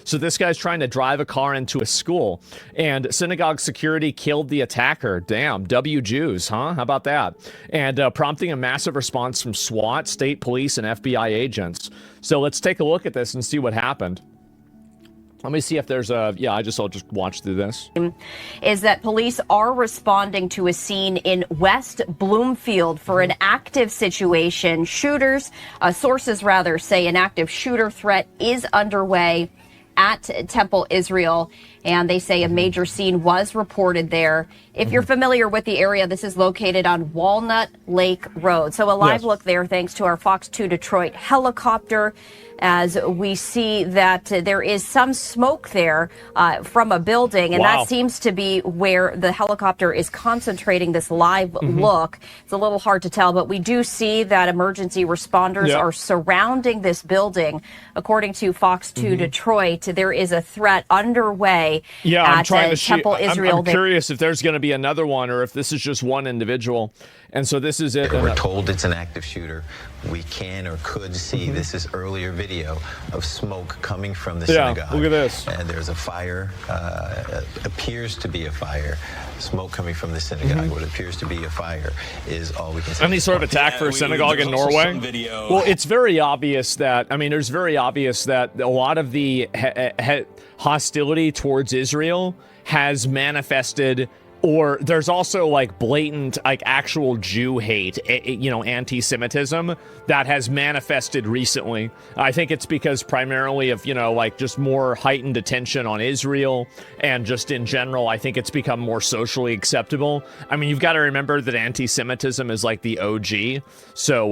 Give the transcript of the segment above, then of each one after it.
So this guy's trying to drive a car into a school, and synagogue security killed the attacker. Damn, W Jews, huh? How about that? And prompting a massive response from SWAT, state police, and FBI agents. So let's take a look at this and see what happened. Let me see if there's a, I'll just watch through this. Is that police are responding to a scene in West Bloomfield for an active situation. Sources rather say an active shooter threat is underway at Temple Israel, and they say a major scene was reported there. If you're familiar with the area, this is located on Walnut Lake Road. So a live look there thanks to our Fox 2 Detroit helicopter, as we see that there is some smoke there from a building, and that seems to be where the helicopter is concentrating this live look. It's a little hard to tell, but we do see that emergency responders are surrounding this building. According to Fox 2 Detroit, there is a threat underway at Temple Israel. I'm curious if there's going to be another one or if this is just one individual. And so this is it. We're told it's an active shooter. We can or could see, this is earlier video of smoke coming from the synagogue. Look at this. And there's a fire, appears to be a fire. Smoke coming from the synagogue. What appears to be a fire is all we can see. Any sort of attack for a synagogue in Norway? Well, it's very obvious that, there's very obvious that a lot of the hostility towards Israel has manifested, or there's also like blatant, like actual Jew hate, anti-Semitism that has manifested recently. I think it's because primarily of, like just more heightened attention on Israel, and just in general, I think it's become more socially acceptable. You've got to remember that anti-Semitism is like the OG. So,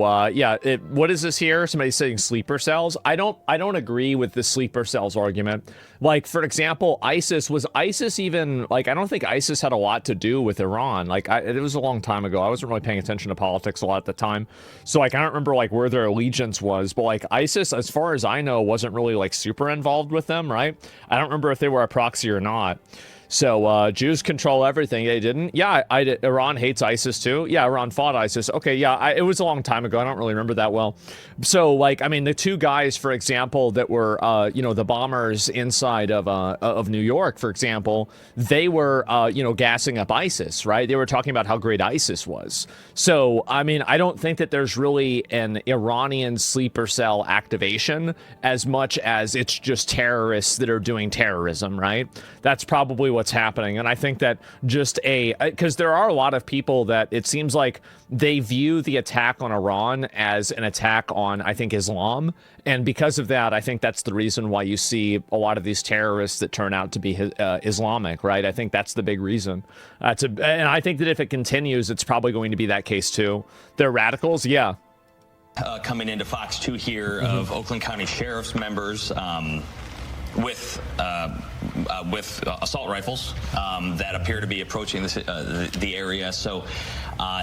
what is this here? Somebody's saying sleeper cells. I don't agree with the sleeper cells argument. Like, for example, ISIS even, like, I don't think ISIS had a lot to do with Iran. Like, it was a long time ago. I wasn't really paying attention to politics a lot at the time. So, like, I don't remember, like, where their allegiance was. But, like, ISIS, as far as I know, wasn't really, like, super involved with them, right? I don't remember if they were a proxy or not. So, Jews control everything. They didn't? Yeah, Iran hates ISIS too. Yeah, Iran fought ISIS. Okay, yeah, it was a long time ago. I don't really remember that well. So, like, the two guys, for example, that were, the bombers inside of New York, for example, they were, gassing up ISIS, right? They were talking about how great ISIS was. So, I don't think that there's really an Iranian sleeper cell activation as much as it's just terrorists that are doing terrorism, right? That's probably what's happening. And I think that just because there are a lot of people that it seems like they view the attack on Iran as an attack on, I think, Islam. And because of that, I think that's the reason why you see a lot of these terrorists that turn out to be Islamic, right? I think that's the big reason. And I think that if it continues, it's probably going to be that case too. They're radicals, yeah. Coming into Fox 2 here of Oakland County Sheriff's members with assault rifles that appear to be approaching the area. So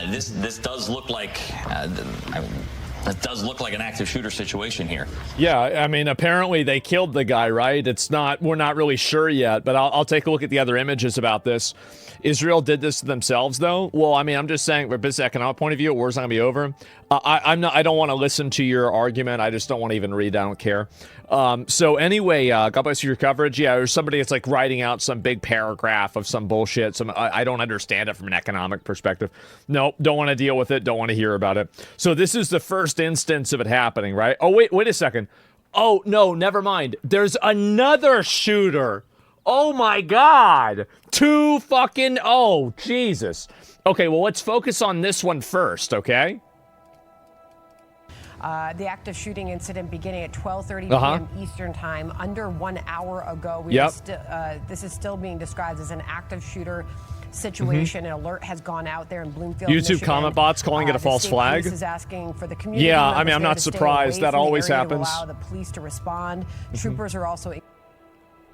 this does look like it does look like an active shooter situation here. Yeah, apparently they killed the guy, right? We're not really sure yet, but I'll take a look at the other images about this. Israel did this to themselves, though. Well, I'm just saying, from a business economic point of view, war's not gonna be over. I don't want to listen to your argument. I just don't want to even read. I don't care. So anyway, God bless you for your coverage. Yeah, there's somebody that's like writing out some big paragraph of some bullshit. I don't understand it from an economic perspective. Nope, don't want to deal with it. Don't want to hear about it. So this is the first instance of it happening, right? Oh, wait a second. Oh, no, never mind. There's another shooter. Oh my God. Oh, Jesus. Okay, well, let's focus on this one first, okay? The active shooting incident beginning at 12:30 p.m. Eastern time, under 1 hour ago. This is still being described as an active shooter situation. An alert has gone out there in Bloomfield, YouTube Michigan. comment bots calling it a false flag. Police is asking for the community. Yeah, I'm not surprised. That always happens. To allow the police to respond. Troopers are also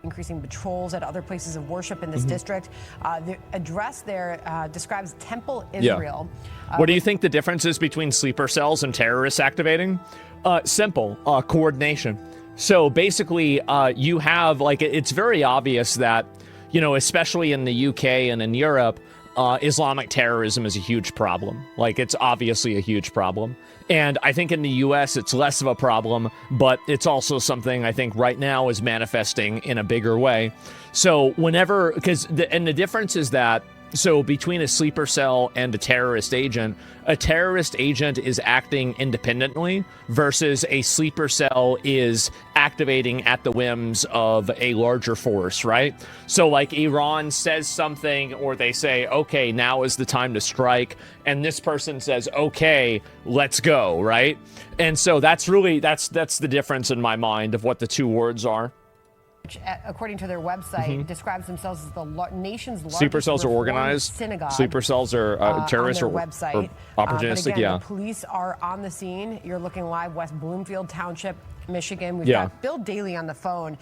increasing patrols at other places of worship in this district. The address there describes Temple Israel. Yeah. What do you think the difference is between sleeper cells and terrorists activating? Simple, coordination. So basically, you have, like, it's very obvious that, especially in the UK and in Europe, Islamic terrorism is a huge problem. Like, it's obviously a huge problem. And I think in the U.S. it's less of a problem, but it's also something I think right now is manifesting in a bigger way. So whenever, because the difference is that, so between a sleeper cell and a terrorist agent is acting independently versus a sleeper cell is activating at the whims of a larger force, right? So like Iran says something, or they say, okay, now is the time to strike, and this person says, okay, let's go, right? And so that's really, that's the difference in my mind of what the two words are. Which, according to their website, describes themselves as the nation's largest sleeper cells are organized. Synagogue. Sleeper cells are terrorists or website. Or opportunistic. But again, yeah. The police are on the scene. You're looking live, West Bloomfield Township, Michigan. We've got Bill Daly on the phone.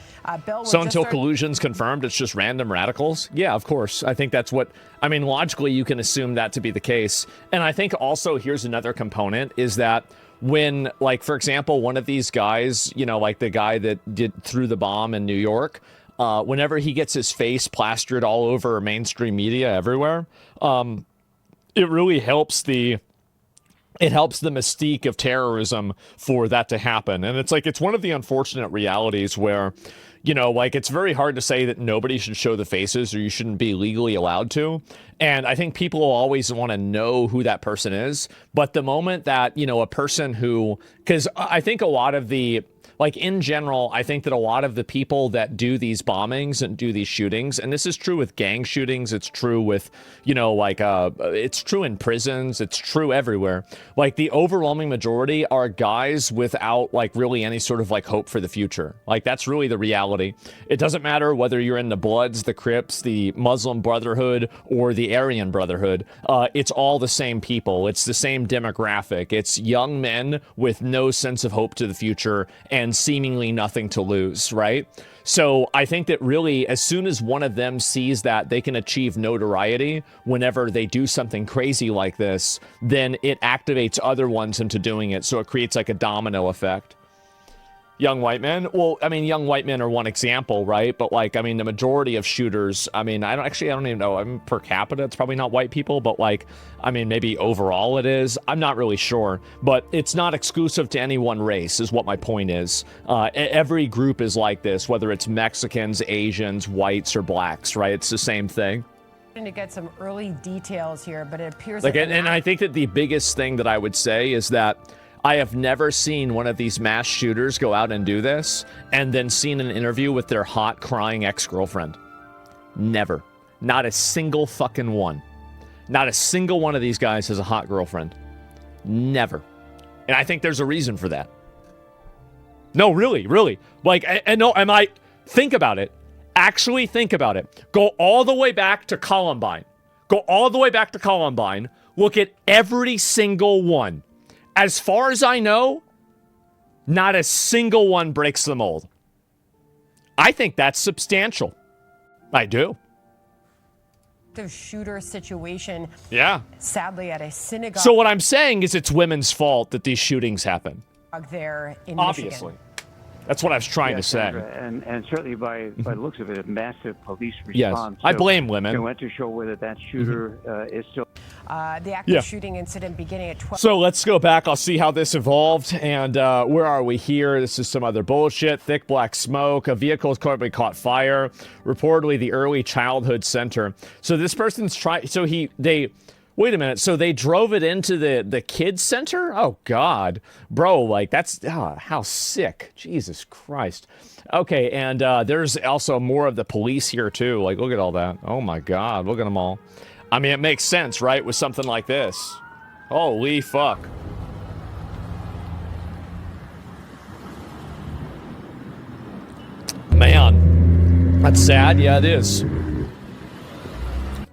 Bill, so until collusion's confirmed, it's just random radicals? Yeah, of course. I think that's what, I mean, logically, you can assume that to be the case. And I think also here's another component is that when, like, for example, one of these guys, you know, like the guy that threw the bomb in New York, whenever he gets his face plastered all over mainstream media everywhere, it really helps the mystique of terrorism for that to happen. And it's like, it's one of the unfortunate realities where, you know, like, it's very hard to say that nobody should show the faces or you shouldn't be legally allowed to. And I think people will always want to know who that person is. But the moment that, you know, a person who, because I think a lot of the, like, in general, I think that a lot of the people that do these bombings and do these shootings, and this is true with gang shootings, it's true with, you know, like, it's true in prisons, it's true everywhere. Like, the overwhelming majority are guys without, like, really any sort of, like, hope for the future. Like, that's really the reality. It doesn't matter whether you're in the Bloods, the Crips, the Muslim Brotherhood, or the Aryan Brotherhood. It's all the same people. It's the same demographic. It's young men with no sense of hope to the future and seemingly nothing to lose, right? So I think that really, as soon as one of them sees that they can achieve notoriety whenever they do something crazy like this, then it activates other ones into doing it. So it creates like a domino effect. Young white men? Well, I mean, young white men are one example, right? But, like, I mean, the majority of shooters, I mean, I don't even know. I mean, per capita, it's probably not white people, but, like, I mean, maybe overall it is. I'm not really sure. But it's not exclusive to any one race, is what my point is. Every group is like this, whether it's Mexicans, Asians, whites, or blacks, right? It's the same thing. To get some early details here, but it appears like, and I think that the biggest thing that I would say is that I have never seen one of these mass shooters go out and do this and then seen an interview with their hot, crying ex-girlfriend. Never. Not a single fucking one. Not a single one of these guys has a hot girlfriend. Never. And I think there's a reason for that. No, really, really. Like, and no, think about it. Actually think about it. Go all the way back to Columbine. Go all the way back to Columbine. Look at every single one. As far as I know, not a single one breaks the mold. I think that's substantial. I do. The shooter situation. Yeah. Sadly, at a synagogue. So what I'm saying is it's women's fault that these shootings happen. There in Obviously. Michigan. That's what I was trying to say. And certainly by the looks of it, a massive police response. Yes, I blame women. You went to show whether that shooter is still... The active shooting incident beginning at 12. So let's go back. I'll see how this evolved. And where are we here? This is some other bullshit. Thick black smoke. A vehicle has currently caught fire. Reportedly the early childhood center. So this person's trying... So wait a minute. So they drove it into the kids center? Oh, God. Bro, like, that's... how sick. Jesus Christ. Okay, and there's also more of the police here, too. Like, look at all that. Oh, my God. Look at them all. I mean, it makes sense, right, with something like this. Holy fuck. Man. That's sad. Yeah, it is.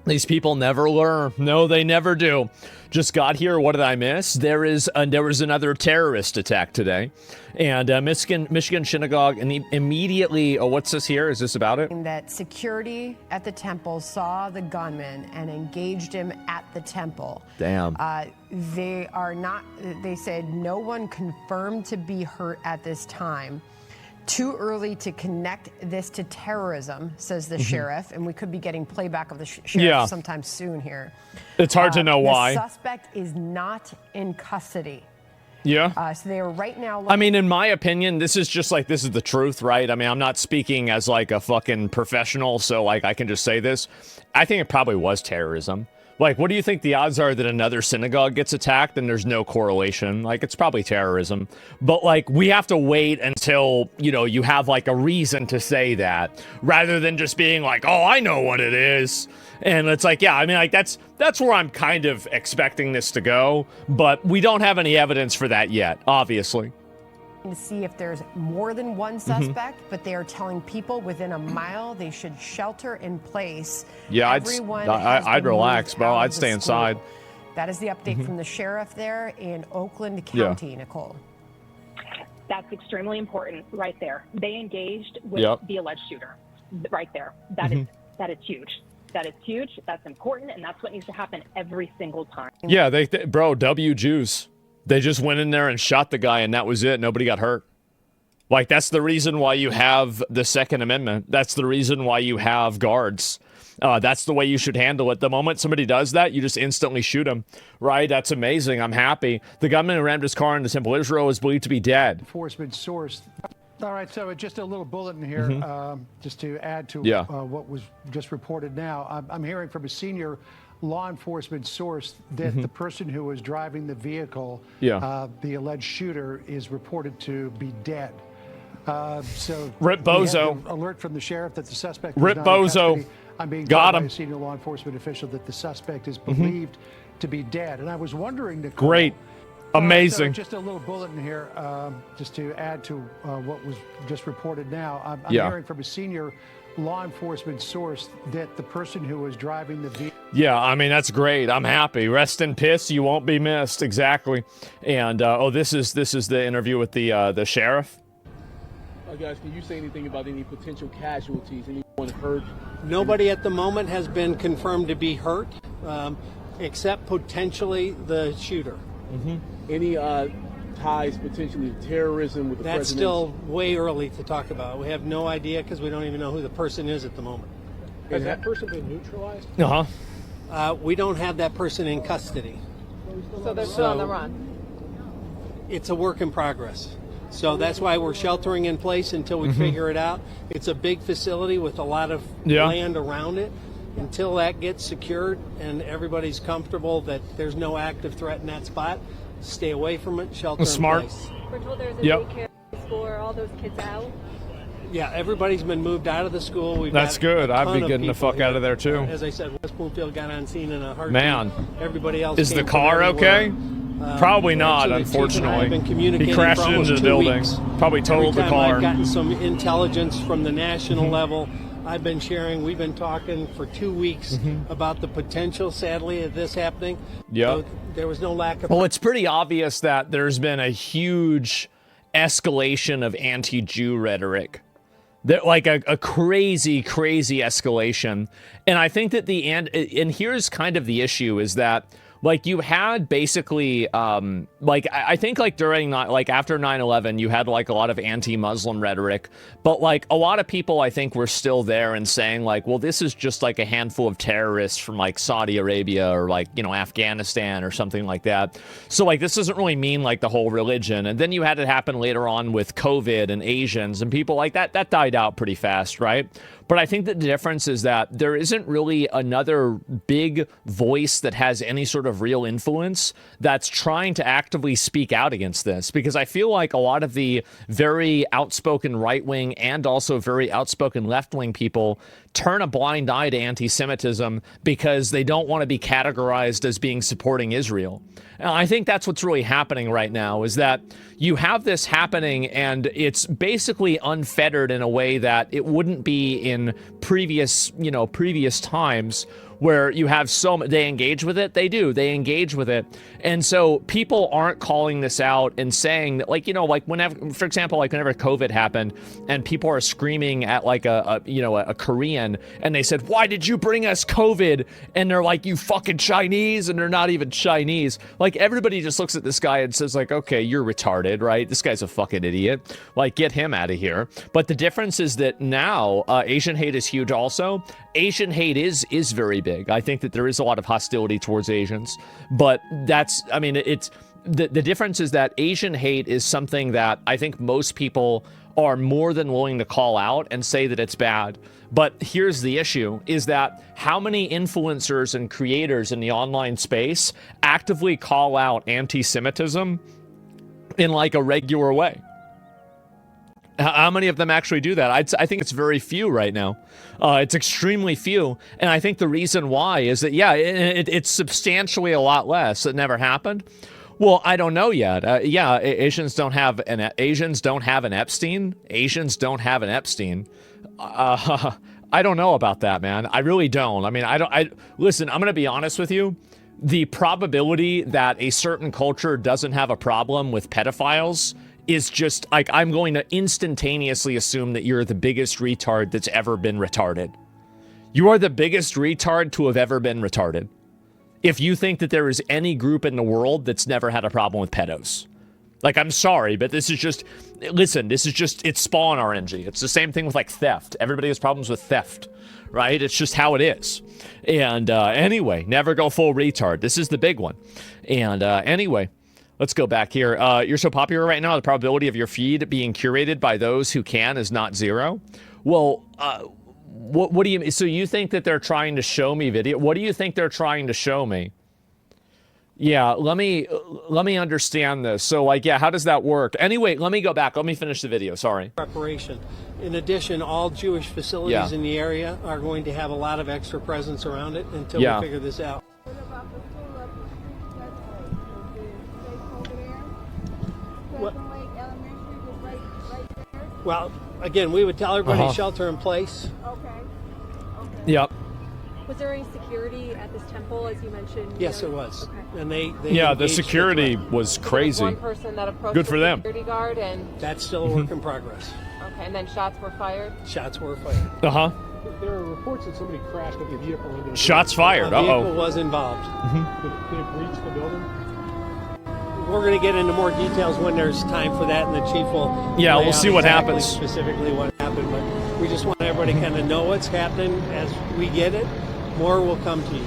These people never learn. No, they never do. Just got here. What did I miss? There was another terrorist attack today, and Michigan synagogue, and immediately. Oh, what's this here? Is this about it? That security at the temple saw the gunman and engaged him at the temple. Damn. They said no one confirmed to be hurt at this time. Too early to connect this to terrorism, says the sheriff, and we could be getting playback of the sheriff sometime soon here. It's hard to know why. The suspect is not in custody. Yeah. So they are right now. I mean, in my opinion, this is just like, this is the truth, right? I mean, I'm not speaking as like a fucking professional, so like I can just say this. I think it probably was terrorism. Like, what do you think the odds are that another synagogue gets attacked and there's no correlation? Like, it's probably terrorism. But, like, we have to wait until, you know, you have, like, a reason to say that, rather than just being like, oh, I know what it is. And it's like, yeah, I mean, like, that's where I'm kind of expecting this to go. But we don't have any evidence for that yet, obviously. To see if there's more than one suspect, but they are telling people within a mile they should shelter in place. Yeah, I'd relax, bro. I'd stay inside. That is the update from the sheriff there in Oakland County, Nicole. That's extremely important right there. They engaged with the alleged shooter right there. That is huge. That is huge. That's important, and that's what needs to happen every single time. Yeah, bro, W Jews. They just went in there and shot the guy, and that was it. Nobody got hurt. Like, that's the reason why you have the Second Amendment. That's the reason why you have guards. That's the way you should handle it. The moment somebody does that, you just instantly shoot them, right? That's amazing. I'm happy. The gunman who rammed his car into Temple Israel is believed to be dead. Enforcement source. All right, so just a little bulletin here, just to add to what was just reported now. I'm hearing from a senior law enforcement source that the person who was driving the vehicle, the alleged shooter, is reported to be dead. So Rip Bozo. Alert from the sheriff that the suspect Rip is not in Bozo. custody. I'm being Got told him. by a senior law enforcement official that the suspect is believed to be dead. And I was wondering, Nicole, great. Amazing. So just a little bulletin here, just to add to what was just reported now. I'm hearing from a senior law enforcement source that the person who was driving the vehicle. Yeah, I mean, that's great. I'm happy. Rest in peace. You won't be missed. Exactly. And this is the interview with the sheriff. Guys, can you say anything about any potential casualties? Anyone hurt? Nobody at the moment has been confirmed to be hurt, except potentially the shooter. Any ties potentially to terrorism with the president? That's still way early to talk about. We have no idea because we don't even know who the person is at the moment. Has that person been neutralized? We don't have that person in custody. So they're still on the run? It's a work in progress. So that's why we're sheltering in place until we figure it out. It's a big facility with a lot of land around it. Until that gets secured and everybody's comfortable that there's no active threat in that spot, stay away from it, shelter in place. We're told there's a daycare school. Are all those kids out? Yeah, everybody's been moved out of the school. That's good. I'd be getting the fuck out of there too. As I said, West Bloomfield got on scene in a heartbeat. Man, everybody else is the car okay? Probably not, unfortunately. He crashed into the building. Probably totaled the car. I've gotten some intelligence from the national level. I've been sharing, we've been talking for 2 weeks about the potential, sadly, of this happening. So there was no lack of... Well, it's pretty obvious that there's been a huge escalation of anti-Jew rhetoric. Like a crazy, crazy escalation. And I think that and here's kind of the issue is that, like, you had basically, like, I think, like, during, like, after 9/11, you had, like, a lot of anti-Muslim rhetoric, but, like, a lot of people, I think, were still there and saying, like, well, this is just, like, a handful of terrorists from, like, Saudi Arabia or, like, you know, Afghanistan or something like that. So, like, this doesn't really mean, like, the whole religion. And then you had it happen later on with COVID and Asians and people like that. That died out pretty fast, right? But I think that the difference is that there isn't really another big voice that has any sort of real influence that's trying to actively speak out against this. Because I feel like a lot of the very outspoken right-wing and also very outspoken left-wing people turn a blind eye to anti-Semitism because they don't want to be categorized as being supporting Israel. And I think that's what's really happening right now, is that you have this happening and it's basically unfettered in a way that it wouldn't be in previous times, where you have they engage with it. They do. They engage with it. And so people aren't calling this out and saying that, like, you know, like whenever, for example, like whenever COVID happened and people are screaming at like a Korean and they said, why did you bring us COVID? And they're like, you fucking Chinese, and they're not even Chinese. Like, everybody just looks at this guy and says like, okay, you're retarded, right? This guy's a fucking idiot. Like, get him out of here. But the difference is that now Asian hate is huge also. Asian hate is very big. I think that there is a lot of hostility towards Asians, but that's, I mean, it's, the difference is that Asian hate is something that I think most people are more than willing to call out and say that it's bad. But here's the issue, is that how many influencers and creators in the online space actively call out anti-Semitism in like a regular way? How many of them actually do that? I think it's very few right now. It's extremely few. And I think the reason why is that, yeah, it's substantially a lot less. It never happened. Well, I don't know yet. Yeah, Asians don't have an Epstein. Asians don't have an Epstein. I don't know about that, man. I really don't. I mean, listen, I'm going to be honest with you. The probability that a certain culture doesn't have a problem with pedophiles is just like, I'm going to instantaneously assume that you're the biggest retard that's ever been retarded. You are the biggest retard to have ever been retarded. If you think that there is any group in the world that's never had a problem with pedos. Like, I'm sorry, but this is just, listen, this is just, it's Spawn RNG. It's the same thing with like theft. Everybody has problems with theft, right? It's just how it is. And anyway, never go full retard. This is the big one. And anyway, let's go back here. You're so popular right now, the probability of your feed being curated by those who can is not zero. Well, what do you, so you think that they're trying to show me video? What do you think they're trying to show me? Yeah, let me understand this. So, like, yeah, how does that work? Anyway, let me go back. Let me finish the video. Sorry. Preparation. In addition, all Jewish facilities in the area are going to have a lot of extra presence around it until we figure this out. Well, again, we would tell everybody shelter in place. Okay. Yep. Was there any security at this temple, as you mentioned? Yes, there was. Okay. And they yeah, the security was crazy. One person that approached Good for the them. security guard, and that's still a work in progress. Okay, and then shots were fired. Shots were fired. There are reports that somebody crashed with a vehicle into the shots fired. A vehicle was involved. Could it breach the building? We're going to get into more details when there's time for that, and the chief will. Yeah, we'll see what happens. Specifically, what happened, but we just want everybody to kind of know what's happening as we get it. More will come to you.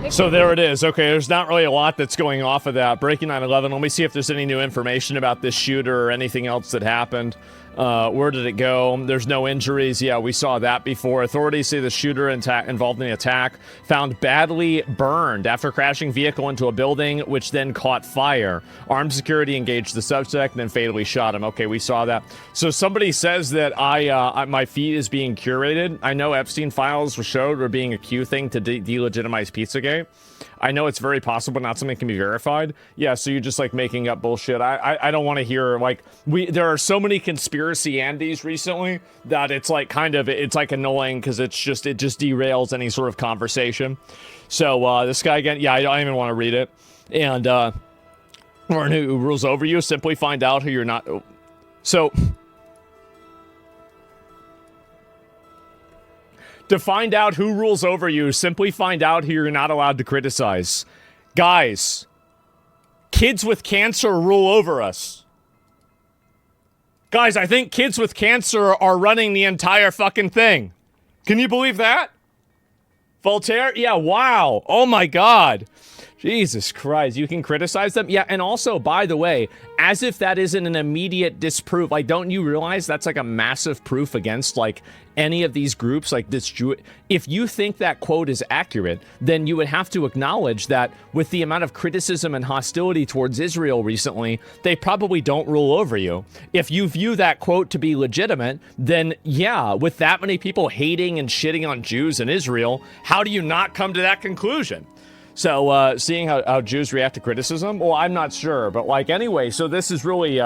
So there it is. Okay, there's not really a lot that's going off of that. Breaking 9/11. Let me see if there's any new information about this shooter or anything else that happened. Where did it go? There's no injuries. Yeah, we saw that before. Authorities say the shooter involved in the attack found badly burned after crashing vehicle into a building, which then caught fire. Armed security engaged the suspect and then fatally shot him. Okay, we saw that. So somebody says that my feed is being curated. I know Epstein files were showed were being a Q thing to delegitimize Pizzagate. I know it's very possible not something can be verified. Yeah, so you're just like making up bullshit. I don't want to hear like there are so many conspiracy Andes recently that it's like it's like annoying because it just derails any sort of conversation. So this guy again, yeah, I don't even want to read it. And or who rules over you? Simply find out who you're not. So. To find out who rules over you, simply find out who you're not allowed to criticize. Guys, kids with cancer rule over us. Guys, I think kids with cancer are running the entire fucking thing. Can you believe that? Voltaire? Yeah, wow. Oh my God. Jesus Christ, you can criticize them? Yeah, and also, by the way, as if that isn't an immediate disproof, like, don't you realize that's like a massive proof against, like, any of these groups, like this if you think that quote is accurate, then you would have to acknowledge that with the amount of criticism and hostility towards Israel recently, they probably don't rule over you. If you view that quote to be legitimate, then yeah, with that many people hating and shitting on Jews in Israel, how do you not come to that conclusion? So, seeing how Jews react to criticism, well, I'm not sure, but like anyway, so this is really,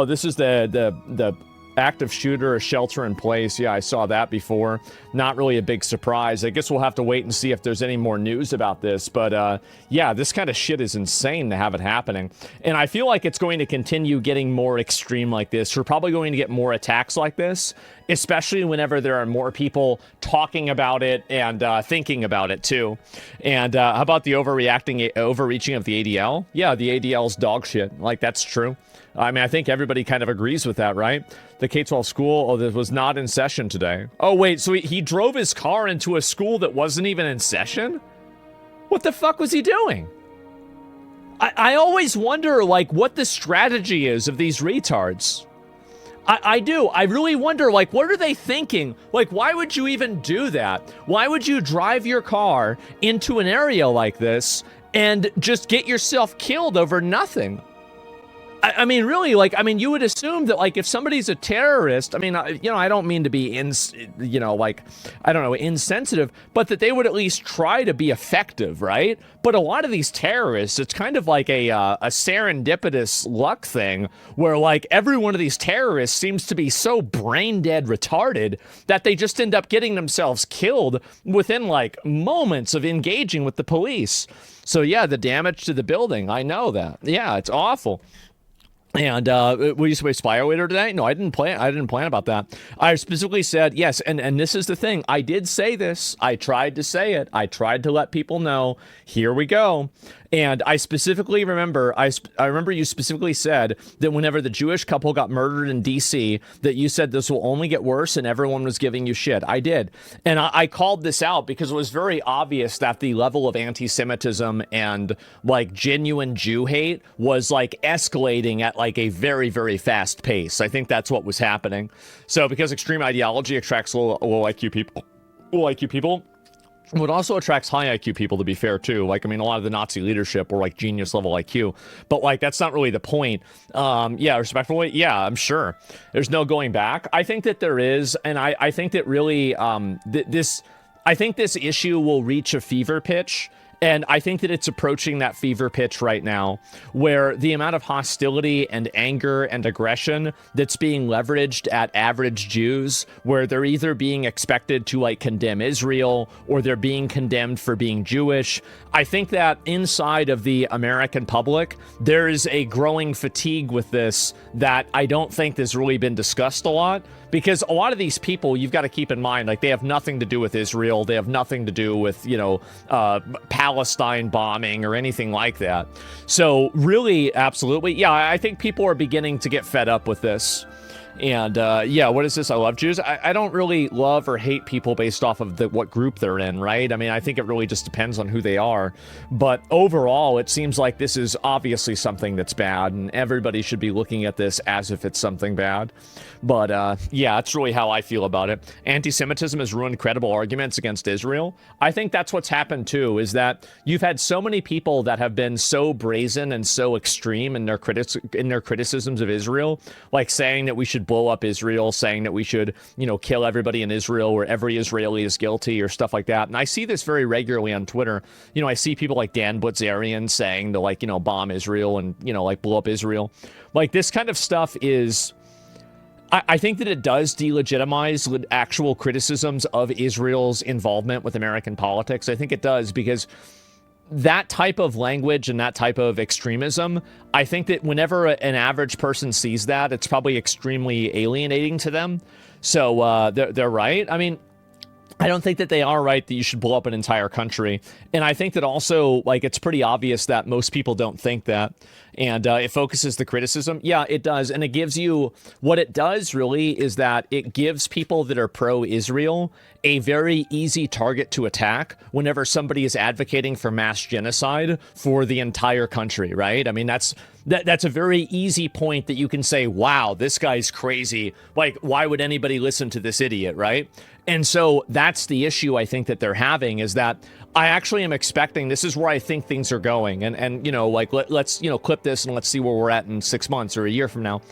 this is the active shooter, a shelter in place. Yeah, I saw that before. Not really a big surprise. I guess we'll have to wait and see if there's any more news about this. But yeah, this kind of shit is insane to have it happening. And I feel like it's going to continue getting more extreme like this. We're probably going to get more attacks like this, especially whenever there are more people talking about it and thinking about it too. And how about the overreaching of the ADL? Yeah, the ADL's dog shit. Like, that's true. I mean, I think everybody kind of agrees with that, right? The K-12 school that was not in session today. Oh, wait, so he drove his car into a school that wasn't even in session? What the fuck was he doing? I always wonder, like, what the strategy is of these retards. I do. I really wonder, like, what are they thinking? Like, why would you even do that? Why would you drive your car into an area like this and just get yourself killed over nothing? I mean, really, like, I mean, you would assume that, like, if somebody's a terrorist, I mean, you know, I don't mean to be, insensitive, but that they would at least try to be effective, right? But a lot of these terrorists, it's kind of like a serendipitous luck thing where, like, every one of these terrorists seems to be so brain dead retarded that they just end up getting themselves killed within, like, moments of engaging with the police. So, yeah, the damage to the building, I know that. Yeah, it's awful. And we used to play Spyware today. No, I didn't plan about that. I specifically said yes, and this is the thing. I did say this. I tried to say it. I tried to let people know. Here we go. And I specifically remember, I remember you specifically said that whenever the Jewish couple got murdered in D.C., that you said this will only get worse and everyone was giving you shit. I did. And I called this out because it was very obvious that the level of anti-Semitism and, like, genuine Jew hate was, like, escalating at, like, a very, very fast pace. I think that's what was happening. So because extreme ideology attracts low IQ people, what also attracts high IQ people, to be fair, too. Like, I mean, a lot of the Nazi leadership were, like, genius level IQ. But, like, that's not really the point. Yeah, respectfully, yeah, I'm sure. There's no going back. I think that there is, and I think that really, I think this issue will reach a fever pitch. And I think that it's approaching that fever pitch right now, where the amount of hostility and anger and aggression that's being leveraged at average Jews, where they're either being expected to, like, condemn Israel or they're being condemned for being Jewish. I think that inside of the American public, there is a growing fatigue with this that I don't think has really been discussed a lot. Because a lot of these people, you've got to keep in mind, like, they have nothing to do with Israel. They have nothing to do with, you know, Palestine bombing or anything like that. So really, absolutely. Yeah, I think people are beginning to get fed up with this. And yeah, what is this? I love Jews. I don't really love or hate people based off of what group they're in, right? I mean, I think it really just depends on who they are. But overall, it seems like this is obviously something that's bad, and everybody should be looking at this as if it's something bad. But yeah, that's really how I feel about it. Anti-Semitism has ruined credible arguments against Israel. I think that's what's happened too, is that you've had so many people that have been so brazen and so extreme in their criticisms of Israel, like saying that we should blow up Israel, saying that we should, you know, kill everybody in Israel or every Israeli is guilty or stuff like that. And I see this very regularly on Twitter. You know, I see people like Dan Butzarian saying to, like, you know, bomb Israel and, you know, like blow up Israel. Like, this kind of stuff is... I think that it does delegitimize actual criticisms of Israel's involvement with American politics. I think it does, because that type of language and that type of extremism, I think that whenever an average person sees that, it's probably extremely alienating to them. So they're right. I mean, I don't think that they are right that you should blow up an entire country. And I think that also, like, it's pretty obvious that most people don't think that. And it focuses the criticism. Yeah, it does. And it gives you, what it does really is that it gives people that are pro-Israel a very easy target to attack whenever somebody is advocating for mass genocide for the entire country, right? I mean, that's a very easy point that you can say, wow, this guy's crazy. Like, why would anybody listen to this idiot, right? And so that's the issue I think that they're having, is that I actually am expecting, this is where I think things are going. And you know, like, let's, you know, clip this and let's see where we're at in 6 months or a year from now.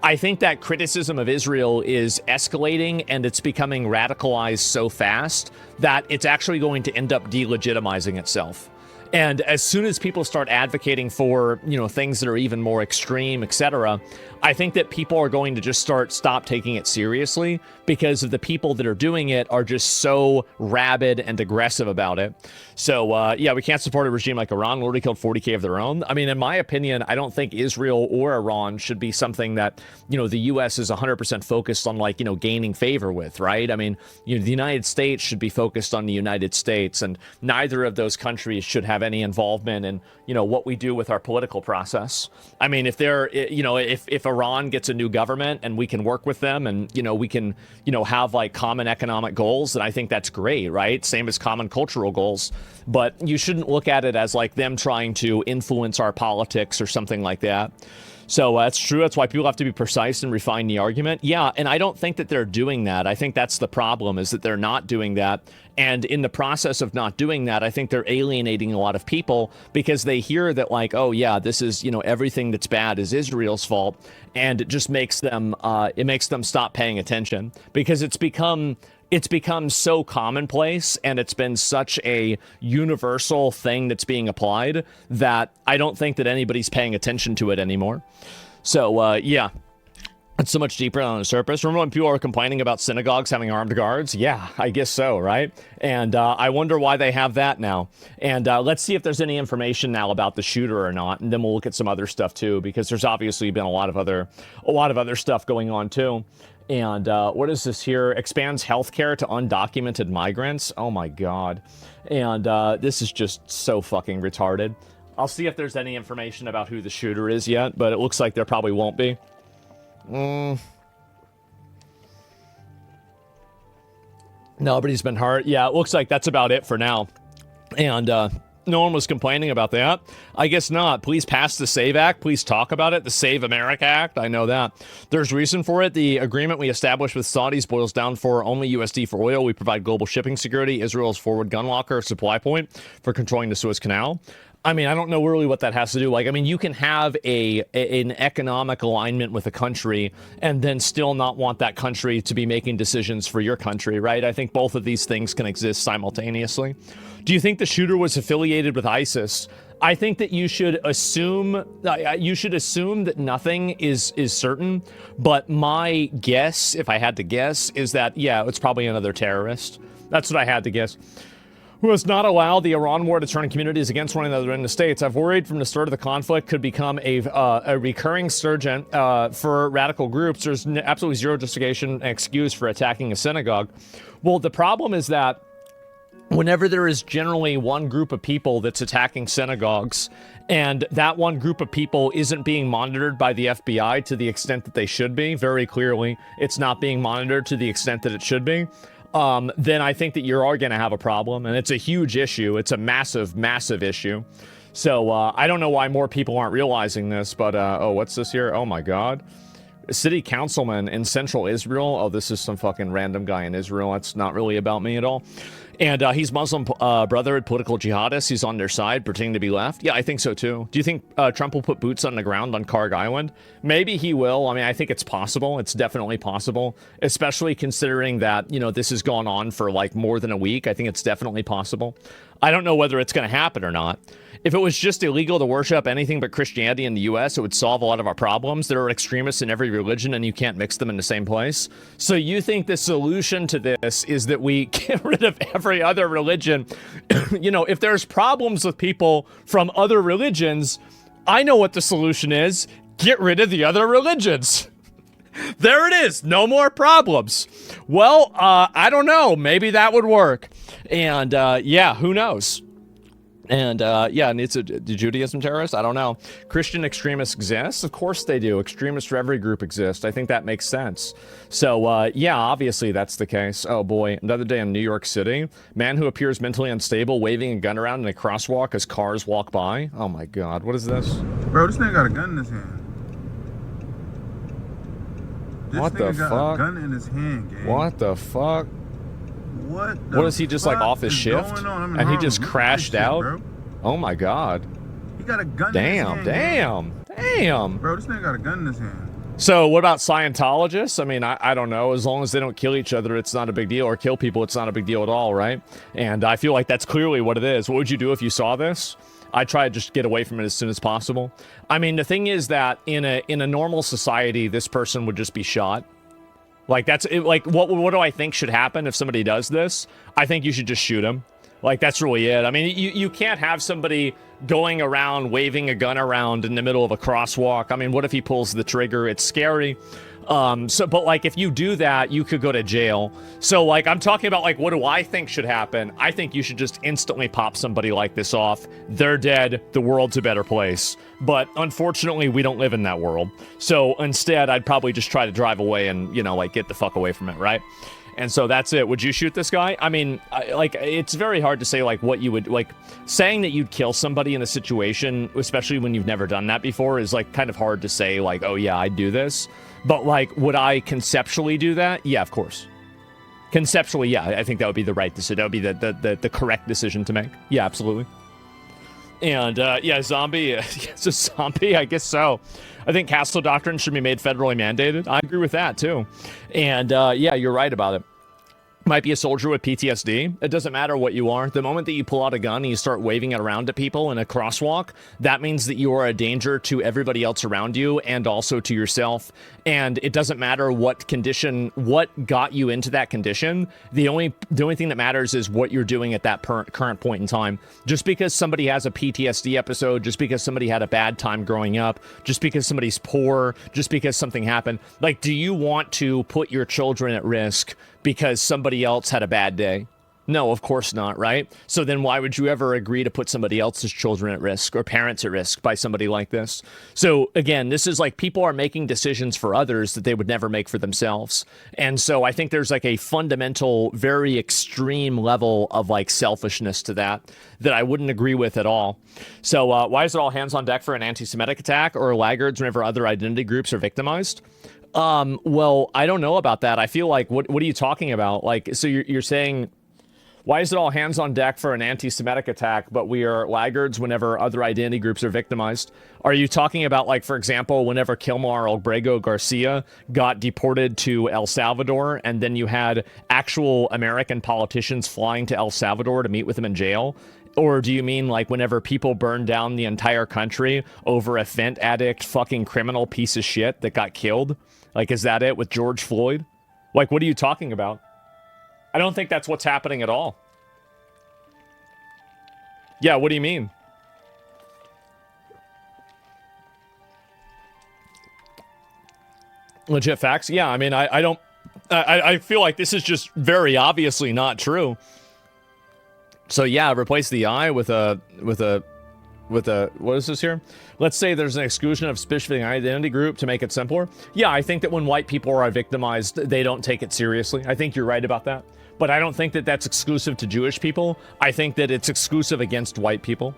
I think that criticism of Israel is escalating and it's becoming radicalized so fast that it's actually going to end up delegitimizing itself. And as soon as people start advocating for, you know, things that are even more extreme, etc., I think that people are going to just stop taking it seriously because of the people that are doing it are just so rabid and aggressive about it. So, yeah, we can't support a regime like Iran. Already killed 40K of their own. I mean, in my opinion, I don't think Israel or Iran should be something that, you know, the U.S. is 100% focused on, like, you know, gaining favor with, right? I mean, you know, the United States should be focused on the United States, and neither of those countries should have any involvement in, you know, what we do with our political process. I mean, if they're, you know, if Iran gets a new government and we can work with them and, you know, we can, you know, have like common economic goals, then I think that's great, right? Same as common cultural goals. But you shouldn't look at it as like them trying to influence our politics or something like that. So that's true. That's why people have to be precise and refine the argument. Yeah, and I don't think that they're doing that. I think that's the problem, is that they're not doing that. And in the process of not doing that, I think they're alienating a lot of people because they hear that, like, oh, yeah, this is, you know, everything that's bad is Israel's fault. And it just makes them stop paying attention because it's become so commonplace and it's been such a universal thing that's being applied that I don't think that anybody's paying attention to it anymore. So, yeah, it's so much deeper on the surface. Remember when people are complaining about synagogues having armed guards? Yeah, I guess so, right? And I wonder why they have that now. And let's see if there's any information now about the shooter or not, and then we'll look at some other stuff too, because there's obviously been a lot of other stuff going on too. And what is this here? Expands healthcare to undocumented migrants. Oh my God. And this is just so fucking retarded. I'll see if there's any information about who the shooter is yet, but it looks like there probably won't be. Nobody's been hurt. Yeah, it looks like that's about it for now. And no one was complaining about that. I guess not. Please pass the SAVE Act. Please talk about it. The Save America Act. I know that. There's reason for it. The agreement we established with Saudis boils down for only USD for oil. We provide global shipping security. Israel's forward gun locker supply point for controlling the Suez Canal. I mean, I don't know really what that has to do. Like, I mean, you can have an economic alignment with a country and then still not want that country to be making decisions for your country, right? I think both of these things can exist simultaneously. Do you think the shooter was affiliated with ISIS? I think that you should assume that nothing is certain. But my guess, if I had to guess, is that, yeah, it's probably another terrorist. That's what I had to guess. Who has not allowed the Iran war to turn communities against one another in the States. I've worried from the start of the conflict could become a recurring surge for radical groups. There's absolutely zero justification and excuse for attacking a synagogue. Well, the problem is that whenever there is generally one group of people that's attacking synagogues, and that one group of people isn't being monitored by the FBI to the extent that they should be, very clearly, it's not being monitored to the extent that it should be, then I think that you are going to have a problem. And it's a huge issue. It's a massive, massive issue. So I don't know why more people aren't realizing this, but, oh, what's this here? Oh, my God. A city councilman in central Israel. Oh, this is some fucking random guy in Israel. That's not really about me at all. And he's Muslim Brotherhood, political jihadist. He's on their side, pretending to be left. Yeah, I think so, too. Do you think Trump will put boots on the ground on Karg Island? Maybe he will. I mean, I think it's possible. It's definitely possible, especially considering that, you know, this has gone on for, like, more than a week. I think it's definitely possible. I don't know whether it's going to happen or not. If it was just illegal to worship anything but Christianity in the U.S., it would solve a lot of our problems. There are extremists in every religion, and you can't mix them in the same place. So you think the solution to this is that we get rid of every other religion? You know, if there's problems with people from other religions, I know what the solution is. Get rid of the other religions. There it is. No more problems. Well, I don't know. Maybe that would work. And, yeah, who knows? And, yeah, and it's a Judaism terrorist? I don't know. Christian extremists exist? Of course they do. Extremists for every group exist. I think that makes sense. So, yeah, obviously that's the case. Oh, boy. Another day in New York City. Man who appears mentally unstable, waving a gun around in a crosswalk as cars walk by. Oh, my God. What is this? Bro, this nigga got a gun in his hand. What the fuck? Got a gun in his hand, gang. What the fuck? What is he just like off his shift? And he just crashed out? Bro. Oh my God. He got a gun in his hand. Damn. Bro, this nigga got a gun in his hand. So what about Scientologists? I mean, I don't know. As long as they don't kill each other, it's not a big deal. Or kill people, it's not a big deal at all, right? And I feel like that's clearly what it is. What would you do if you saw this? I'd try to just get away from it as soon as possible. I mean, the thing is that in a normal society, this person would just be shot. Like, that's it, like, what do I think should happen if somebody does this? I think you should just shoot him. Like, that's really it. I mean, you can't have somebody going around waving a gun around in the middle of a crosswalk. I mean, what if he pulls the trigger? It's scary. But like, if you do that, you could go to jail. So like, I'm talking about like, what do I think should happen? I think you should just instantly pop somebody like this off. They're dead. The world's a better place. But unfortunately, we don't live in that world. So instead, I'd probably just try to drive away and, you know, like, get the fuck away from it, right? And so that's it. Would you shoot this guy? I mean, like, it's very hard to say, like, what you would, like, saying that you'd kill somebody in a situation, especially when you've never done that before, is, like, kind of hard to say, like, oh, yeah, I'd do this. But, like, would I conceptually do that? Yeah, of course. Conceptually, yeah, I think that would be the right decision. That would be the correct decision to make. Yeah, absolutely. And, yeah, zombie, it's a zombie, I guess so. I think castle doctrine should be made federally mandated. I agree with that, too. And, yeah, you're right about it. Might be a soldier with PTSD. It doesn't matter what you are. The moment that you pull out a gun and you start waving it around to people in a crosswalk, that means that you are a danger to everybody else around you and also to yourself. And it doesn't matter what condition, what got you into that condition. The only thing that matters is what you're doing at that current point in time. Just because somebody has a PTSD episode, just because somebody had a bad time growing up, just because somebody's poor, just because something happened. Like, do you want to put your children at risk because somebody else had a bad day? No, of course not, right? So then why would you ever agree to put somebody else's children at risk or parents at risk by somebody like this? So again, this is like, people are making decisions for others that they would never make for themselves. And so I think there's like a fundamental, very extreme level of like selfishness to that I wouldn't agree with at all. So why is it all hands on deck for an anti-Semitic attack or laggards whenever other identity groups are victimized? Well, I don't know about that. I feel like, what are you talking about? Like, so you're saying, why is it all hands on deck for an anti-Semitic attack, but we are laggards whenever other identity groups are victimized? Are you talking about, like, for example, whenever Kilmar Albrego Garcia got deported to El Salvador, and then you had actual American politicians flying to El Salvador to meet with him in jail? Or do you mean, like, whenever people burned down the entire country over a fent addict fucking criminal piece of shit that got killed? Like, is that it with George Floyd? Like, what are you talking about? I don't think that's what's happening at all. Yeah, what do you mean? Legit facts? Yeah, I mean, I don't... I feel like this is just very obviously not true. So yeah, replace the I with a... What is this here? Let's say there's an exclusion of specific identity group to make it simpler. Yeah, I think that when white people are victimized, they don't take it seriously. I think you're right about that. But I don't think that that's exclusive to Jewish people. I think that it's exclusive against white people.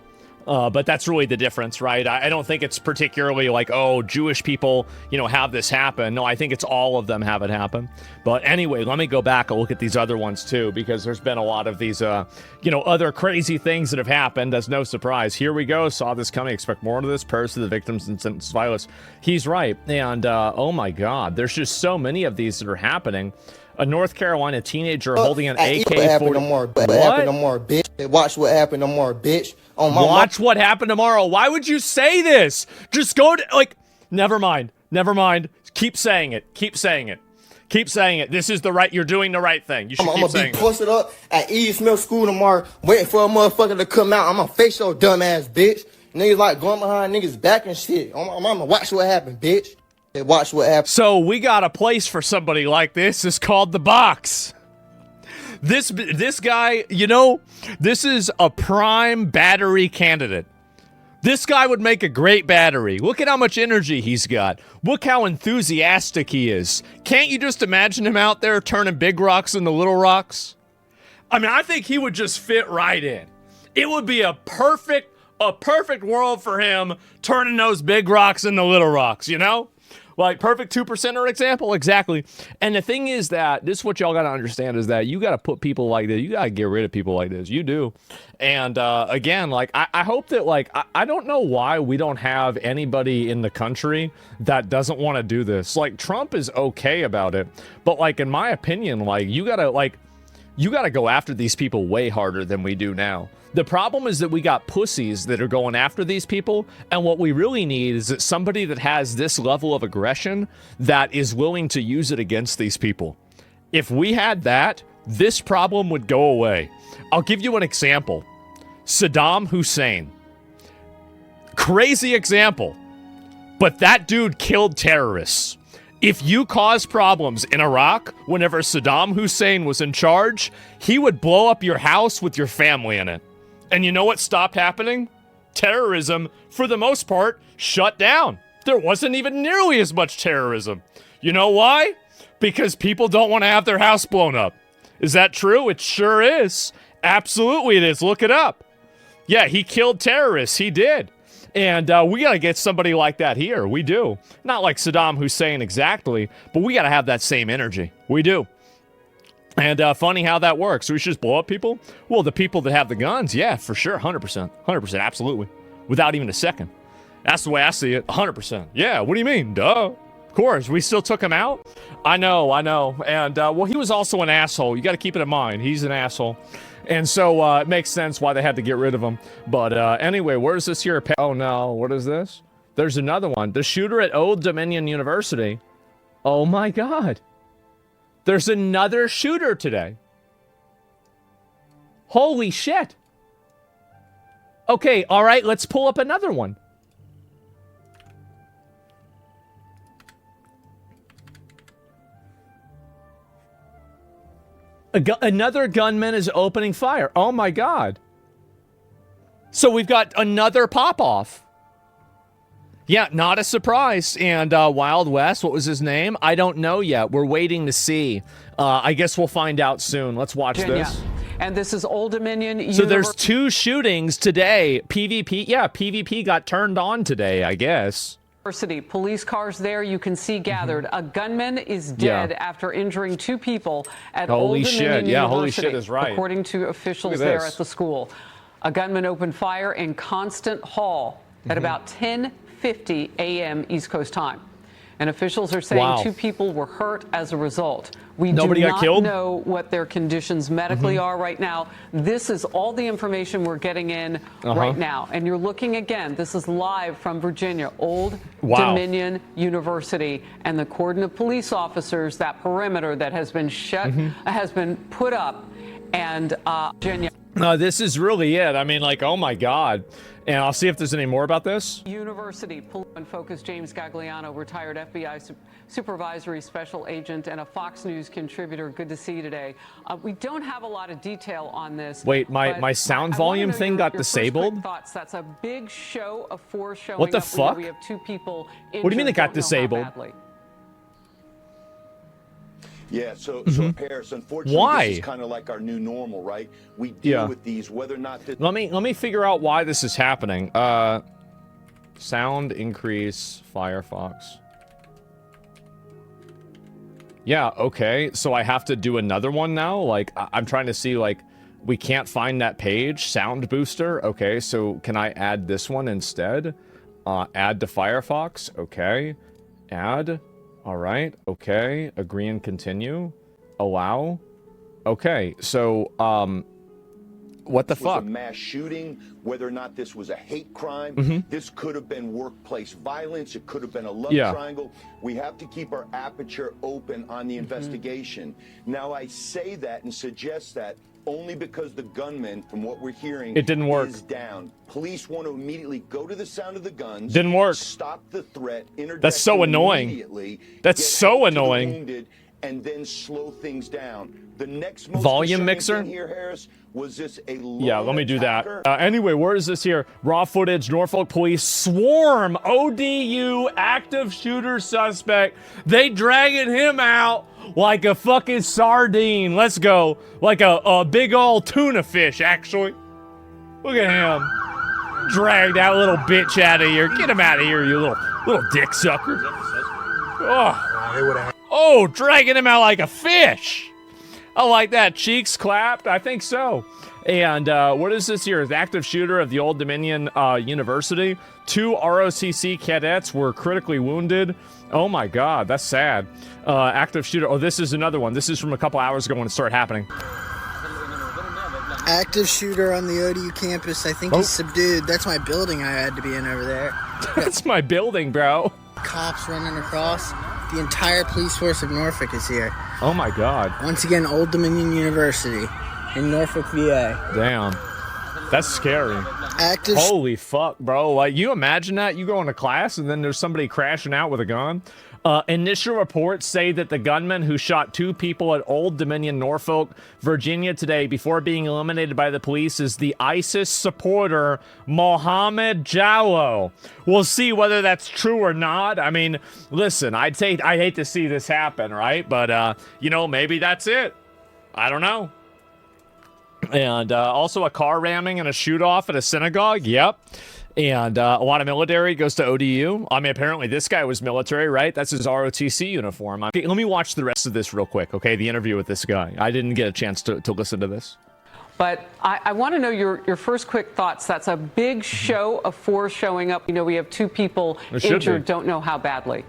But that's really the difference, right? I don't think it's particularly like, oh, Jewish people, you know, have this happen. No, I think it's all of them have it happen. But anyway, let me go back and look at these other ones too, because there's been a lot of these, you know, other crazy things that have happened. That's no surprise. Here we go. Saw this coming. Expect more of this. Prayers to the victims and sentenced violence. He's right. And oh my God, there's just so many of these that are happening. A North Carolina teenager holding an AK-40. What happened tomorrow, bitch? Watch what happened tomorrow, bitch. Watch what happened tomorrow. Why would you say this? Just go to, like, never mind. Never mind. Keep saying it. Keep saying it. Keep saying it. This is the right, you're doing the right thing. You should keep saying it. I'm gonna be posted up at E. Smith School tomorrow, waiting for a motherfucker to come out. I'm gonna face your dumb ass, bitch. Niggas like going behind niggas back and shit. I'm gonna watch what happened, bitch. Watch what happened. So we got a place for somebody like this. It's called the box. This guy, you know, this is a prime battery candidate. This guy would make a great battery. Look at how much energy he's got. Look how enthusiastic he is. Can't you just imagine him out there turning big rocks into little rocks? I mean, I think he would just fit right in. It would be a perfect world for him, turning those big rocks into little rocks, you know? Like, perfect 2%er example, exactly. And the thing is that, this is what y'all got to understand, is that you got to put people like this, you got to get rid of people like this. You do. And again, like, I hope that, like, I don't know why we don't have anybody in the country that doesn't want to do this. Like, Trump is okay about it, but, like, in my opinion, like, you got to go after these people way harder than we do now. The problem is that we got pussies that are going after these people, and what we really need is that somebody that has this level of aggression that is willing to use it against these people. If we had that, this problem would go away. I'll give you an example. Saddam Hussein. Crazy example, but that dude killed terrorists. If you cause problems in Iraq, whenever Saddam Hussein was in charge, he would blow up your house with your family in it. And you know what stopped happening? Terrorism, for the most part, shut down. There wasn't even nearly as much terrorism. You know why? Because people don't want to have their house blown up. Is that true? It sure is. Absolutely it is. Look it up. Yeah, he killed terrorists. He did. And we got to get somebody like that here. We do. Not like Saddam Hussein exactly, but we got to have that same energy. We do. And funny how that works. We should just blow up people? Well, the people that have the guns, yeah, for sure. 100%. 100%, absolutely. Without even a second. That's the way I see it. 100%. Yeah, what do you mean? Duh. Of course, we still took him out? I know. And, well, he was also an asshole. You got to keep it in mind. He's an asshole. And so it makes sense why they had to get rid of him. But anyway, where's this here? Oh, no. What is this? There's another one. The shooter at Old Dominion University. Oh, my God. There's another shooter today. Holy shit. Okay, all right, let's pull up another one. Another gunman is opening fire. Oh my God. So we've got another pop-off. Yeah, not a surprise. And Wild West, what was his name? I don't know yet. We're waiting to see. I guess we'll find out soon. Let's watch this. And this is Old Dominion. So there's 2 shootings today. PvP, yeah, PvP got turned on today, I guess. Police cars there, you can see gathered. A gunman is dead after injuring 2 people at Old Dominion University. Yeah, holy shit is right. According to officials there at the school. A gunman opened fire in Constant Hall at about 10:50 a.m. East Coast time. And officials are saying 2 people were hurt as a result. We do not know what their conditions medically are right now. This is all the information we're getting in right now. And you're looking again, this is live from Virginia, Old Dominion University, and the cordon of police officers, that perimeter that has been shut, has been put up, and Virginia. No, this is really it. I mean, like, oh my God. And I'll see if there's any more about this. University and focus James Gagliano, retired FBI supervisory special agent and a Fox News contributor. Good to see you today. We don't have a lot of detail on this. Wait, my sound volume thing got disabled? Thoughts. That's a big show of force showing what the up. fuck? We have 2 people injured. What do you mean it got disabled? Yeah, so Paris, unfortunately, this is kind of like our new normal, right? We deal with these, whether or not this... Let me figure out why this is happening. Sound increase, Firefox. Yeah, okay, so I have to do another one now? Like, I'm trying to see, like, we can't find that page. Sound booster, okay, so can I add this one instead? Add to Firefox, okay. Add... All right, okay, agree and continue, allow, okay, so, what the fuck? Was a mass shooting, whether or not this was a hate crime, this could have been workplace violence, it could have been a love triangle. We have to keep our aperture open on the investigation. Now, I say that and suggest that only because the gunman, from what we're hearing, it didn't work. Is down. Police want to immediately go to the sound of the guns. Didn't work. Stop the threat. That's so annoying. That's so annoying. Wounded, and then slow things down. The next most volume mixer here, Harris, was this a let me do that. Anyway, where is this here? Raw footage. Norfolk police swarm ODU active shooter suspect. They dragging him out like a fucking sardine. Let's go. Like a big old tuna fish, actually. Look at him. Drag that little bitch out of here. Get him out of here, you little dick sucker. Oh, dragging him out like a fish. I like that. Cheeks clapped. I think so. And what is this here? The active shooter of the Old Dominion University. 2 ROTC cadets were critically wounded. Oh my God, that's sad. Active shooter. Oh, this is another one. This is from a couple hours ago when it started happening. Active shooter on the ODU campus. I think he's subdued. That's my building I had to be in over there. That's my building, bro. Cops running across. The entire police force of Norfolk is here. Oh my God. Once again, Old Dominion University in Norfolk, VA. Damn. That's scary. Active. Holy fuck, bro. Like, you imagine that? You go into class and then there's somebody crashing out with a gun? Initial reports say that the gunman who shot 2 people at Old Dominion, Norfolk, Virginia today before being eliminated by the police is the ISIS supporter Mohammed Jallow. We'll see whether that's true or not. I mean, listen, I hate to see this happen, right? But, you know, maybe that's it. I don't know. And also a car ramming and a shoot-off at a synagogue. Yep. And a lot of military goes to ODU. I mean, apparently this guy was military, right? That's his ROTC uniform. Okay, let me watch the rest of this real quick, okay? The interview with this guy. I didn't get a chance to listen to this. But I want to know your first quick thoughts. That's a big show of force showing up. You know, we have 2 people injured, don't know how badly.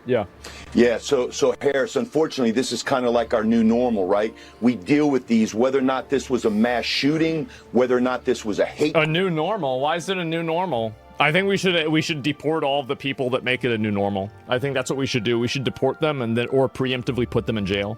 Yeah. Yeah, so Harris, unfortunately, this is kind of like our new normal, right? We deal with these, whether or not this was a mass shooting, whether or not this was a hate. A new normal? Why is it a new normal? I think we should deport all of the people that make it a new normal. I think that's what we should do. We should deport them and then or preemptively put them in jail.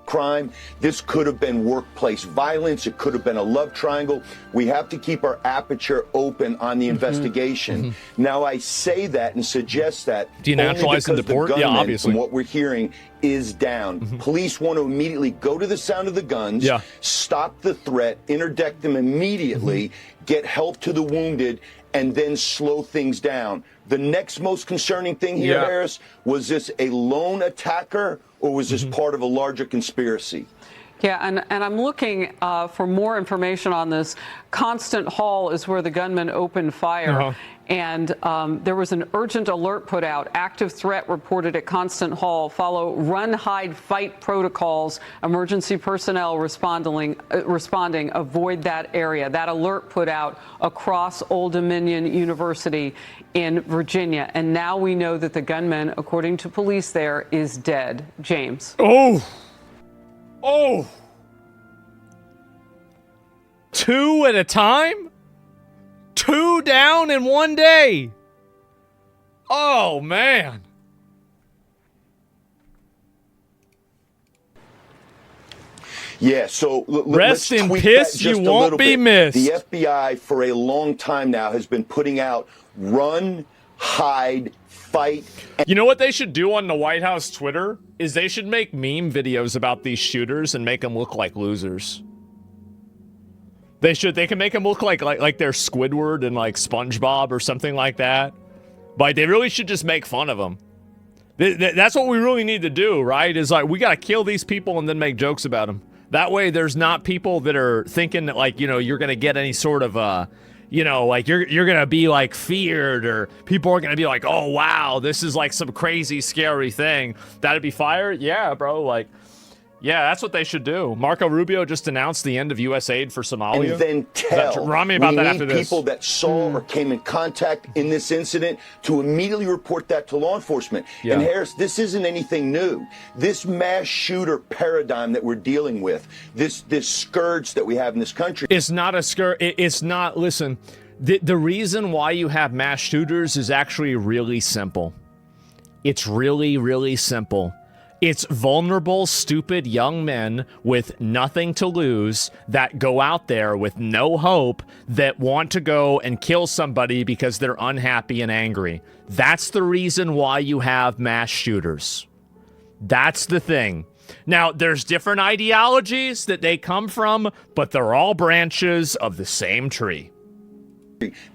Crime. This could have been workplace violence. It could have been a love triangle. We have to keep our aperture open on the investigation. Now, I say that and suggest that denaturalize and deport. Yeah, obviously. From what we're hearing is down. Police want to immediately go to the sound of the guns, stop the threat, interdict them immediately, get help to the wounded, and then slow things down. The next most concerning thing here, Harris, was this a lone attacker or was this part of a larger conspiracy? Yeah, and I'm looking for more information on this. Constant Hall is where the gunman opened fire. And there was an urgent alert put out. Active threat reported at Constant Hall. Follow run, hide, fight protocols. Emergency personnel responding. Avoid that area. That alert put out across Old Dominion University in Virginia. And now we know that the gunman, according to police there, is dead. James. Oh! 2 at a time? 2 down in one day? Oh, man. Yeah, so rest in peace, you won't be missed. The FBI for a long time now has been putting out run, hide, fight. You know what they should do on the White House Twitter? Is they should make meme videos about these shooters and make them look like losers. They can make them look like they're Squidward and like SpongeBob or something like that. But they really should just make fun of them. That's what we really need to do, right? Is like, we got to kill these people and then make jokes about them. That way there's not people that are thinking that, like, you know, you're going to get any sort of, you know, like you're going to be like feared, or people are going to be like, oh, wow, this is like some crazy, scary thing. That'd be fire? Yeah, bro. Like, yeah, that's what they should do. Marco Rubio just announced the end of U.S. aid for Somalia. And then tell. Remind me about that after this. People that saw or came in contact in this incident to immediately report that to law enforcement. Yeah. And Harris, this isn't anything new. This mass shooter paradigm that we're dealing with, this scourge that we have in this country. It's not a scourge. It's not, listen, the reason why you have mass shooters is actually really simple. It's really, really simple. It's vulnerable, stupid young men with nothing to lose that go out there with no hope, that want to go and kill somebody because they're unhappy and angry. That's the reason why you have mass shooters. That's the thing. Now, there's different ideologies that they come from, but they're all branches of the same tree.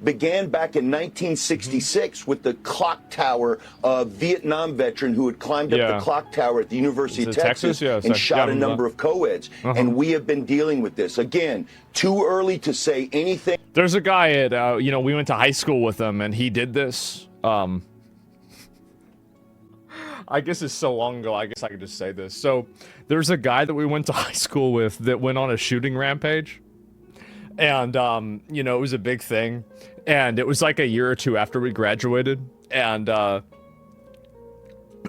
Began back in 1966 with the clock tower of Vietnam veteran who had climbed up the clock tower at the University of Texas and shot a number of co-eds. And we have been dealing with this. Again, too early to say anything. There's a guy at, you know, we went to high school with him, and he did this. I guess it's so long ago, I guess I could just say this. So, there's a guy that we went to high school with that went on a shooting rampage. And, you know, it was a big thing. And it was like a year or two after we graduated. And,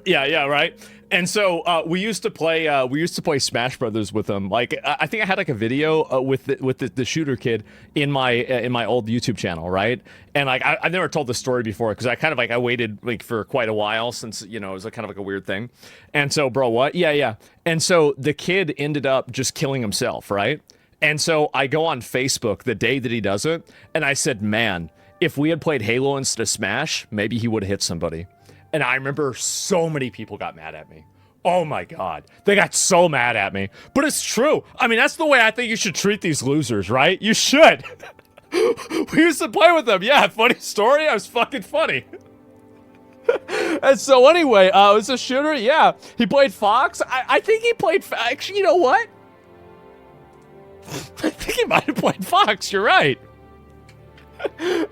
yeah, right? And so, we used to play Smash Brothers with him. Like, I think I had like a video with the shooter kid in my old YouTube channel, right? And like, I've never told this story before because I waited like for quite a while since, you know, it was like kind of like a weird thing. And so, bro, what? Yeah. And so the kid ended up just killing himself, right? And so I go on Facebook the day that he does it, and I said, man, if we had played Halo instead of Smash, maybe he would have hit somebody. And I remember so many people got mad at me. Oh my God. They got so mad at me. But it's true. I mean, that's the way I think you should treat these losers, right? You should. We used to play with them. Yeah, funny story. I was fucking funny. And so anyway, it was a shooter. Yeah, he played Fox. I think he played... Actually, you know what? I think he might have played Fox. You're right.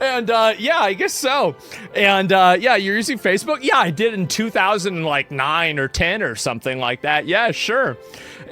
And, yeah, I guess so. And, yeah, you're using Facebook? Yeah, I did in 2009 or 10 or something like that. Yeah, sure.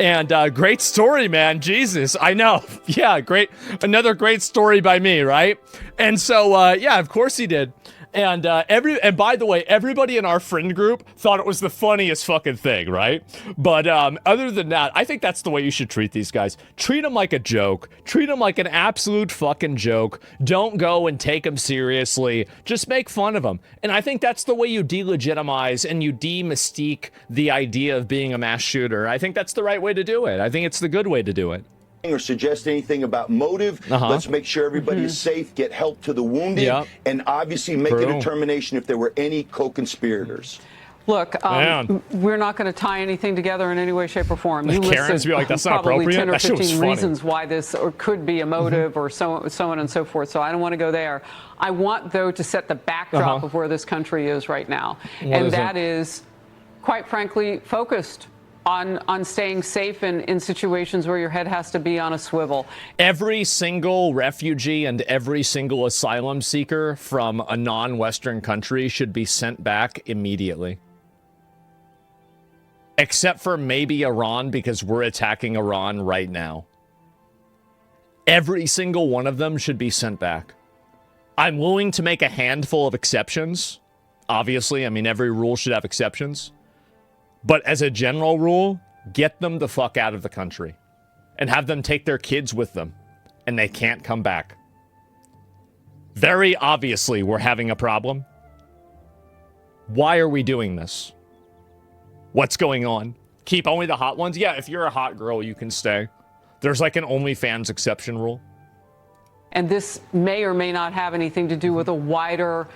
And, great story, man. Jesus, I know. Yeah, great. Another great story by me, right? And so, yeah, of course he did. And by the way, everybody in our friend group thought it was the funniest fucking thing, right? But other than that, I think that's the way you should treat these guys. Treat them like a joke. Treat them like an absolute fucking joke. Don't go and take them seriously. Just make fun of them. And I think that's the way you delegitimize and you demystique the idea of being a mass shooter. I think that's the right way to do it. I think it's the good way to do it. Or suggest anything about motive. Let's make sure everybody is safe, get help to the wounded, and obviously make a determination if there were any co-conspirators. Look, we're not going to tie anything together in any way, shape, or form. You Karen's be like, that's not probably appropriate. 10 or that 15 reasons why this or could be a motive or so on and so forth. So I don't want to go there. I want, though, to set the backdrop of where this country is right now. And that is, quite frankly, focused on staying safe in situations where your head has to be on a swivel. Every single refugee and every single asylum seeker from a non-Western country should be sent back immediately. Except for maybe Iran, because we're attacking Iran right now. Every single one of them should be sent back. I'm willing to make a handful of exceptions. Obviously, I mean, every rule should have exceptions. But as a general rule, get them the fuck out of the country and have them take their kids with them, and they can't come back. Very obviously, we're having a problem. Why are we doing this? What's going on? Keep only the hot ones? Yeah, if you're a hot girl, you can stay. There's like an OnlyFans exception rule. And this may or may not have anything to do with a wider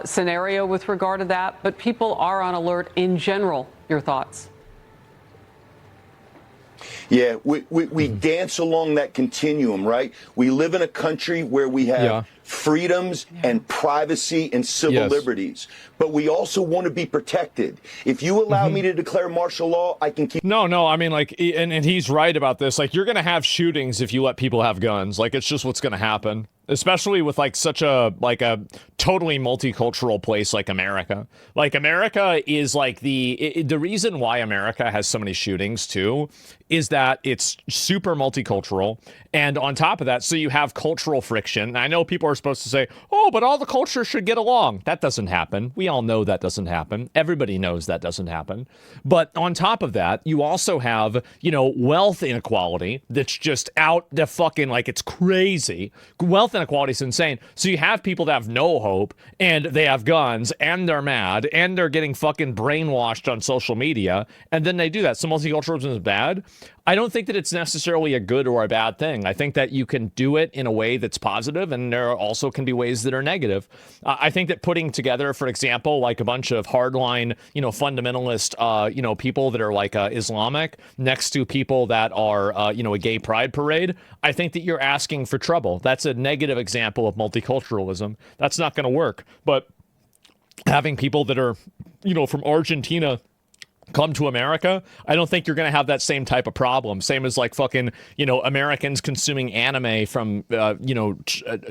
scenario with regard to that, but people are on alert in general. Your thoughts? Yeah, we dance along that continuum, right? We live in a country where we have freedoms and privacy and civil liberties, but we also want to be protected. If you allow me to declare martial law, I can keep... No, I mean, like, and he's right about this. Like, you're going to have shootings if you let people have guns. Like, it's just what's going to happen. Especially with, like, such a, like, a totally multicultural place like America. Like, America is, like, the reason why America has so many shootings, too, is that it's super multicultural. And on top of that, so you have cultural friction. And I know people are supposed to say, oh, but all the cultures should get along. That doesn't happen. We all know that doesn't happen. Everybody knows that doesn't happen. But on top of that, you also have, you know, wealth inequality that's just out the fucking, like, it's crazy. Wealth inequality is insane. So you have people that have no hope, and they have guns, and they're mad, and they're getting fucking brainwashed on social media, and then they do that. So multiculturalism is bad. I don't think that it's necessarily a good or a bad thing. I think that you can do it in a way that's positive, and there also can be ways that are negative. I think that putting together, for example, like a bunch of hardline, you know, fundamentalist, you know, people that are like Islamic next to people that are, you know, a gay pride parade, I think that you're asking for trouble. That's a negative example of multiculturalism. That's not going to work. But having people that are, you know, from Argentina come to America, I don't think you're going to have that same type of problem. Same as like fucking, you know, Americans consuming anime from, you know,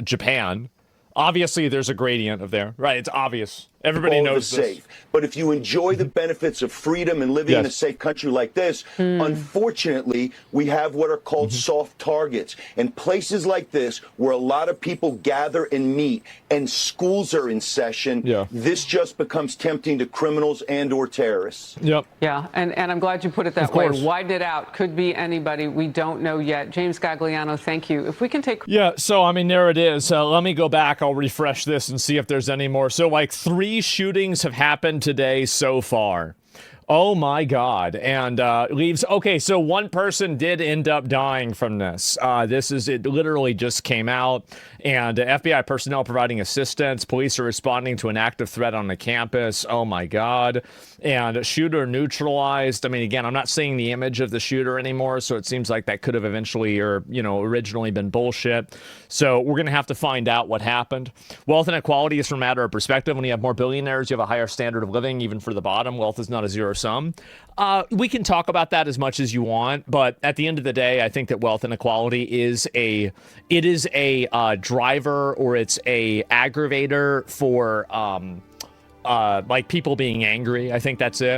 Japan. Obviously, there's a gradient of there, right? It's obvious. Everybody all knows the safe. But if you enjoy the benefits of freedom and living in a safe country like this, unfortunately, we have what are called soft targets. And places like this, where a lot of people gather and meet, and schools are in session, this just becomes tempting to criminals and or terrorists. Yep. Yeah, and I'm glad you put it that way. Widen it out. Could be anybody. We don't know yet. James Gagliano, thank you. If we can take... Yeah, so, I mean, there it is. Let me go back. I'll refresh this and see if there's any more. So, like, 3 shootings have happened today so far. Oh my God. And leaves. Okay, so one person did end up dying from this. It literally just came out. And FBI personnel providing assistance. Police are responding to an active threat on the campus. Oh my God. And shooter neutralized. I mean, again, I'm not seeing the image of the shooter anymore, so it seems like that could have eventually originally been bullshit. So we're going to have to find out what happened. Wealth inequality is from a matter of perspective. When you have more billionaires, you have a higher standard of living, even for the bottom. Wealth is not a zero sum. We can talk about that as much as you want, but at the end of the day, I think that wealth inequality is a driver, or it's a aggravator for like people being angry. I think that's it.